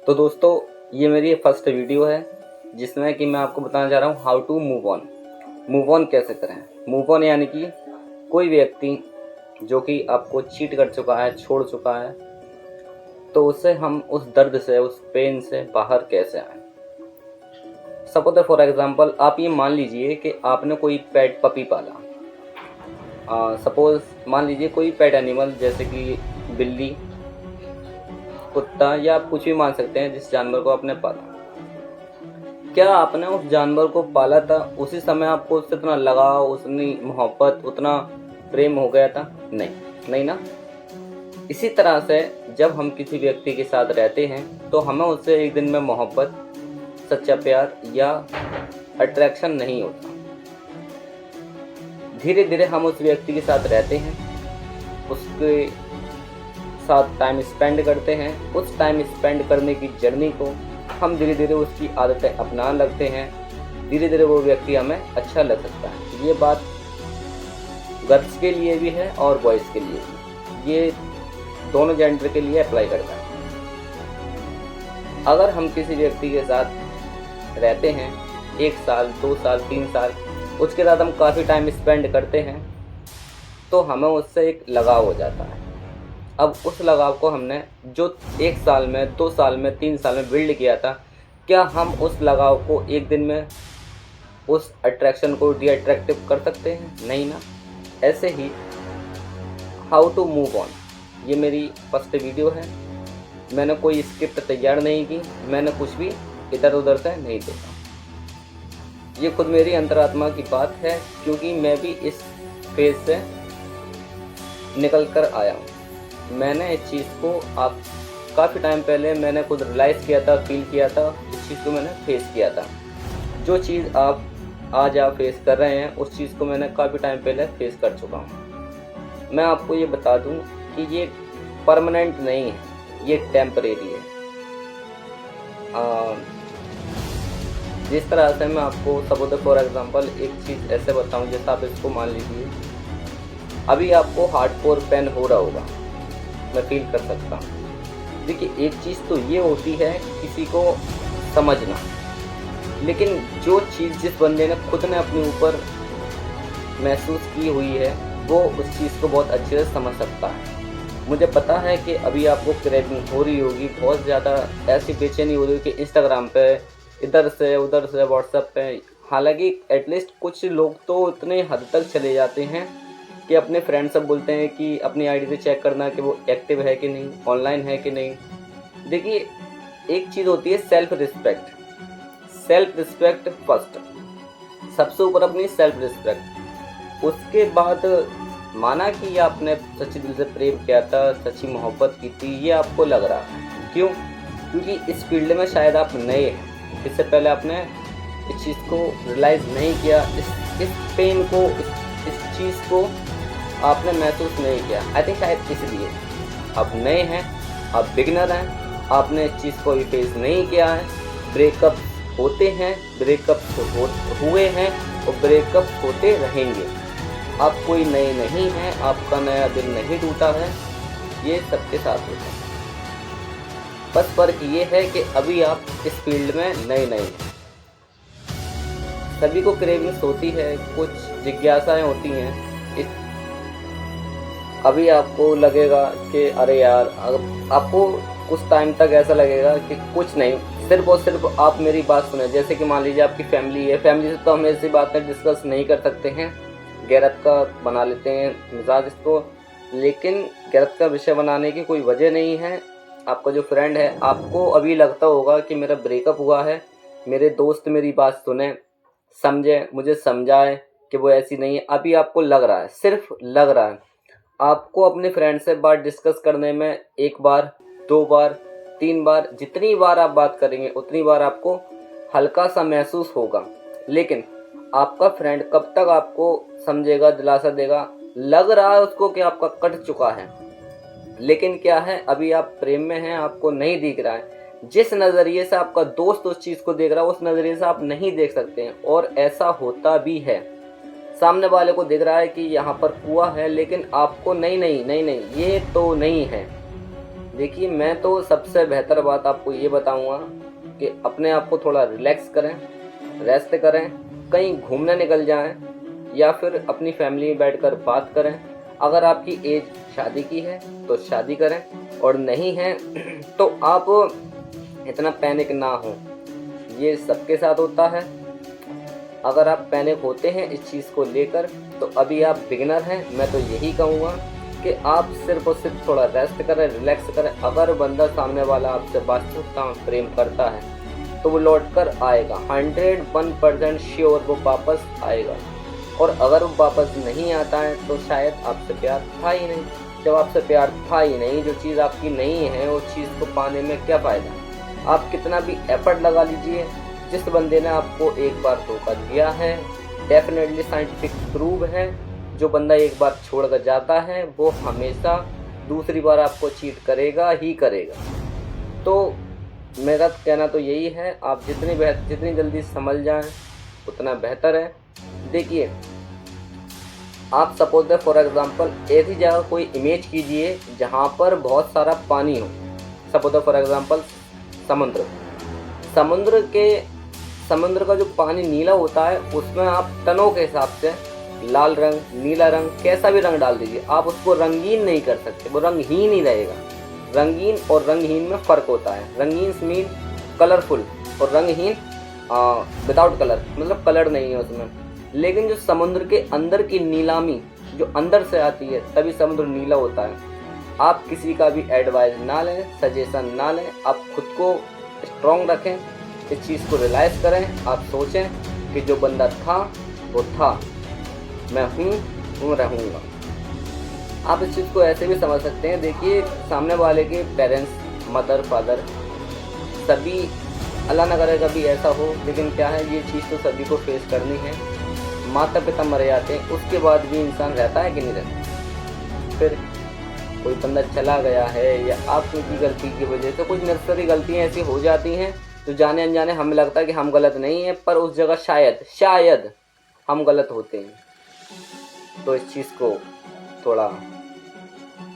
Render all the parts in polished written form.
तो दोस्तों, ये मेरी फर्स्ट वीडियो है जिसमें कि मैं आपको बताना चाह रहा हूँ हाउ टू मूव ऑन कैसे करें। मूव ऑन यानी कि कोई व्यक्ति जो कि आपको चीट कर चुका है, छोड़ चुका है, तो उससे हम उस दर्द से, उस पेन से बाहर कैसे आएँ। सपोज फॉर एग्जांपल, आप ये मान लीजिए कि आपने कोई पेट पपी पाला। सपोज मान लीजिए कोई पेट एनिमल जैसे कि बिल्ली, कुत्ता, या आप कुछ भी मान सकते हैं जिस जानवर को आपने पाला। क्या आपने उस जानवर को पाला था उसी समय आपको उससे उतना लगाव, उतनी मोहब्बत, उतना प्रेम हो गया था? नहीं ना। इसी तरह से जब हम किसी व्यक्ति के साथ रहते हैं तो हमें उससे एक दिन में मोहब्बत, सच्चा प्यार या अट्रैक्शन नहीं होता। धीरे धीरे हम उस व्यक्ति के साथ रहते हैं, उसके साथ टाइम स्पेंड करते हैं। उस टाइम स्पेंड करने की जर्नी को हम धीरे धीरे उसकी आदतें अपनाने लगते हैं। धीरे धीरे वो व्यक्ति हमें अच्छा लग सकता है। ये बात गर्ल्स के लिए भी है और बॉयज़ के लिए भी, ये दोनों जेंडर के लिए अप्लाई करता है। अगर हम किसी व्यक्ति के साथ रहते हैं 1 साल, 2 साल, 3 साल, उसके साथ हम काफ़ी टाइम स्पेंड करते हैं, तो हमें उससे एक लगाव हो जाता है। अब उस लगाव को हमने जो 1 साल में, 2 साल में, 3 साल में बिल्ड किया था, क्या हम उस लगाव को एक दिन में, उस अट्रैक्शन को डीअट्रैक्टिव कर सकते हैं? नहीं ना। ऐसे ही हाउ टू मूव ऑन, ये मेरी फर्स्ट वीडियो है। मैंने कोई स्क्रिप्ट तैयार नहीं की, मैंने कुछ भी इधर उधर से नहीं देखा। ये खुद मेरी अंतरात्मा की बात है, क्योंकि मैं भी इस फेज से निकल कर आया हूँ। मैंने इस चीज़ को आप काफ़ी टाइम पहले मैंने खुद रियलाइज़ किया था, फील किया था, इस चीज़ को मैंने फेस किया था। जो चीज़ आज आप फेस कर रहे हैं, उस चीज़ को मैंने काफ़ी टाइम पहले फेस कर चुका हूँ। मैं आपको ये बता दूँ कि ये परमानेंट नहीं है, ये टेम्परेरी है। जिस तरह से मैं आपको सपोज फॉर एग्जांपल एक चीज़ ऐसे बताऊँ, जैसा आप इसको मान लीजिए, अभी आपको हार्डकोर पेन हो रहा होगा, मैं फील कर सकता हूँ। देखिए, एक चीज़ तो ये होती है किसी को समझना, लेकिन जो चीज़ जिस बंदे ने खुद ने अपने ऊपर महसूस की हुई है, वो उस चीज़ को बहुत अच्छे से समझ सकता है। मुझे पता है कि अभी आपको क्रेविंग हो रही होगी, बहुत ज़्यादा ऐसी बेचैनी हो रही होगी कि इंस्टाग्राम पे इधर से उधर से, व्हाट्सएप पे। हालांकि एटलीस्ट कुछ लोग तो इतने हद तक चले जाते हैं कि अपने फ्रेंड सब बोलते हैं कि अपनी आईडी से चेक करना कि वो एक्टिव है कि नहीं, ऑनलाइन है कि नहीं। देखिए, एक चीज़ होती है सेल्फ रिस्पेक्ट फर्स्ट, सबसे ऊपर अपनी सेल्फ रिस्पेक्ट। उसके बाद माना कि आपने सच्चे दिल से प्रेम किया था, सच्ची मोहब्बत की थी, ये आपको लग रहा है। क्यों? क्योंकि इस फील्ड में शायद आप नए हैं, इससे पहले आपने इस चीज़ को रियलाइज़ नहीं किया, इस पेन को, इस चीज़ को आपने महसूस नहीं किया। आई थिंक शायद इसलिए आप नए हैं, आप बिगिनर हैं, आपने इस चीज़ को फेस नहीं किया है। ब्रेकअप होते हैं, ब्रेकअप हुए हैं और ब्रेकअप होते रहेंगे। आप कोई नए नहीं हैं, आपका नया दिल नहीं टूटा है, ये सबके साथ होता है। बस फर्क ये है कि अभी आप इस फील्ड में नए हैं। सभी को क्रेविंग्स होती है, कुछ जिज्ञासाएं होती हैं। अभी आपको लगेगा कि अरे यार, आपको कुछ टाइम तक ऐसा लगेगा कि कुछ नहीं, सिर्फ और सिर्फ आप मेरी बात सुने। जैसे कि मान लीजिए आपकी फैमिली है, फैमिली से तो हम ऐसी बातें डिस्कस नहीं कर सकते हैं, गैरत का बना लेते हैं मिजाज इसको, लेकिन गैरत का विषय बनाने की कोई वजह नहीं है। आपका जो फ्रेंड है, आपको अभी लगता होगा कि मेरा ब्रेकअप हुआ है, मेरे दोस्त मेरी बात सुने, समझे, मुझे समझाए कि वो ऐसी नहीं है। अभी आपको लग रहा है, सिर्फ लग रहा है। आपको अपने फ्रेंड से बात डिस्कस करने में 1 बार, 2 बार, 3 बार, जितनी बार आप बात करेंगे उतनी बार आपको हल्का सा महसूस होगा। लेकिन आपका फ्रेंड कब तक आपको समझेगा, दिलासा देगा? लग रहा है उसको कि आपका कट चुका है, लेकिन क्या है, अभी आप प्रेम में हैं, आपको नहीं दिख रहा है। जिस नज़रिए से आपका दोस्त उस चीज़ को देख रहा है, उस नज़रिए से आप नहीं देख सकते हैं। और ऐसा होता भी है, सामने वाले को दिख रहा है कि यहाँ पर कुआं है, लेकिन आपको नहीं, ये तो नहीं है। देखिए, मैं तो सबसे बेहतर बात आपको ये बताऊंगा कि अपने आप को थोड़ा रिलैक्स करें, रेस्ट करें, कहीं घूमने निकल जाएं या फिर अपनी फैमिली में बैठकर बात करें। अगर आपकी एज शादी की है तो शादी करें, और नहीं है तो आप इतना पैनिक ना हो। ये सबके साथ होता है। अगर आप पैनिक होते हैं इस चीज़ को लेकर तो अभी आप बिगिनर हैं। मैं तो यही कहूँगा कि आप सिर्फ और सिर्फ थोड़ा रेस्ट करें, रिलैक्स करें। अगर बंदा सामने वाला आपसे वास्तविकता में प्रेम करता है तो वो लौट कर आएगा, 101% श्योर वो वापस आएगा। और अगर वो वापस नहीं आता है तो शायद आपसे प्यार था ही नहीं। जब आपसे प्यार था ही नहीं, जो चीज़ आपकी नहीं है, उस चीज़ को पाने में क्या फ़ायदा। आप कितना भी एफर्ट लगा लीजिए, जिस बंदे ने आपको एक बार धोखा दिया है, डेफिनेटली साइंटिफिक प्रूव है, जो बंदा एक बार छोड़ कर जाता है वो हमेशा दूसरी बार आपको चीट करेगा ही करेगा। तो मेरा कहना तो यही है, आप जितनी जल्दी समझ जाएं उतना बेहतर है। देखिए, आप सपोज दैट फॉर एग्जांपल ऐसी जगह कोई इमेज कीजिए जहाँ पर बहुत सारा पानी हो। सपोज दैट फॉर एग्जांपल समुद्र का जो पानी नीला होता है उसमें आप टनों के हिसाब से लाल रंग, नीला रंग, कैसा भी रंग डाल दीजिए, आप उसको रंगीन नहीं कर सकते, वो रंगहीन ही रहेगा। रंगीन और रंगहीन में फ़र्क होता है। रंगीन मीन कलरफुल, और रंगहीन विदाउट कलर, मतलब कलर नहीं है उसमें। लेकिन जो समुद्र के अंदर की नीलामी जो अंदर से आती है तभी समुद्र नीला होता है। आप किसी का भी एडवाइस ना लें, सजेशन ना लें, आप खुद को स्ट्रॉन्ग रखें, इस चीज़ को रियलाइज़ करें। आप सोचें कि जो बंदा था वो था, मैं हूँ रहूँगा। आप इस चीज़ को ऐसे भी समझ सकते हैं। देखिए, सामने वाले के पेरेंट्स, मदर, फादर, सभी, अल्लाह ना करे कभी ऐसा हो, लेकिन क्या है, ये चीज़ तो सभी को फेस करनी है। माता पिता मर जाते हैं, उसके बाद भी इंसान रहता है कि नहीं रहता। फिर कोई बंदा चला गया है या आपकी गलती की वजह से कुछ नेसेसरी गलतियाँ ऐसी हो जाती हैं जो जाने अनजाने हमें लगता है कि हम गलत नहीं हैं, पर उस जगह शायद हम गलत होते हैं। तो इस चीज़ को थोड़ा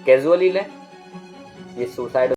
कैजुअली लें। ये सुसाइड